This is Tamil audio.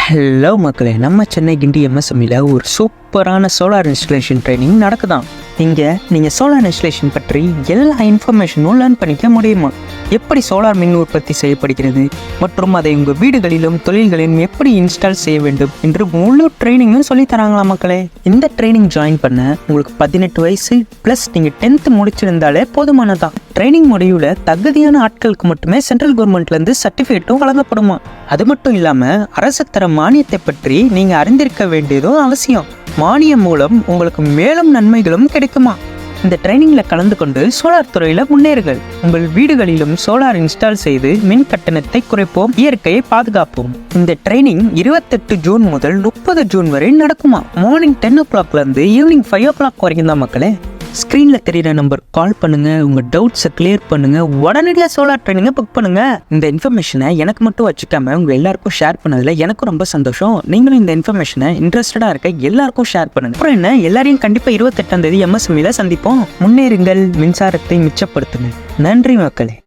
ஹலோ மக்களே, நம்ம சென்னை கிண்டி எம்எஸ்எம்இல ஒரு சூப்பரான சோலார் இன்ஸ்டலேஷன் ட்ரைனிங் நடக்குதாம். இங்கே நீங்கள் சோலார் இன்ஸ்டலேஷன் பற்றி எல்லா இன்ஃபர்மேஷனும் லேர்ன் பண்ணிக்க முடியுமா? எப்படி சோலார் மின் உற்பத்தி செய்யப்படுகிறது மற்றும் அதை உங்கள் வீடுகளிலும் தொழில்களிலும் எப்படி இன்ஸ்டால் செய்ய வேண்டும் என்று முழு ட்ரைனிங்கும் சொல்லித்தராங்களா மக்களே. இந்த ட்ரைனிங் ஜாயின் பண்ண உங்களுக்கு 18 வயசு ப்ளஸ் நீங்கள் 10th முடிச்சிருந்தாலே போதுமானதான். ட்ரைனிங் முடிவில் தகுதியான ஆட்களுக்கு மட்டுமே சென்ட்ரல் கவர்மெண்ட்லேருந்து சர்டிஃபிகேட்டும் வழங்கப்படுமா. அது மட்டும் இல்லாமல் அரசு தர மானியத்தை பற்றி நீங்கள் அறிந்திருக்க வேண்டியதும் அவசியம். மானியம் மூலம் உங்களுக்கு மேலும் நன்மைகளும் கிடைக்குமா. இந்த ட்ரைனிங்கில் கலந்து கொண்டு சோலார் துறையில் முன்னேறுங்கள். உங்கள் வீடுகளிலும் சோலார் இன்ஸ்டால் செய்து மின் கட்டணத்தை குறைப்போம், இயற்கையை பாதுகாப்போம். இந்த ட்ரைனிங் 28 ஜூன் முதல் 30 ஜூன் வரை நடக்குமா. மார்னிங் 10 o'clockலேருந்து ஈவினிங் 5 o'clock வரைக்கும் தான் மக்களே. ஸ்க்ரீனில் தெரிகிற நம்பர் கால் பண்ணுங்கள், உங்கள் டவுட்ஸை கிளியர் பண்ணுங்கள், உடனடியாக சோலார் ட்ரைனிங்கை புக் பண்ணுங்கள். இந்த இன்ஃபர்மேஷனை எனக்கு மட்டும் வச்சுக்காம உங்கள் எல்லாருக்கும் ஷேர் பண்ணதில் எனக்கும் ரொம்ப சந்தோஷம். நீங்களும் இந்த இன்ஃபர்மேஷனை இன்ட்ரெஸ்டடாக இருக்க எல்லாருக்கும் ஷேர் பண்ணுங்கள். அப்புறம் என்ன, எல்லாரையும் கண்டிப்பாக 28ஆம் தேதி எம்எஸ்எம்இல சந்திப்போம். முன்னேறுங்கள், மின்சாரத்தை மிச்சப்படுத்துங்கள். நன்றி மக்களே.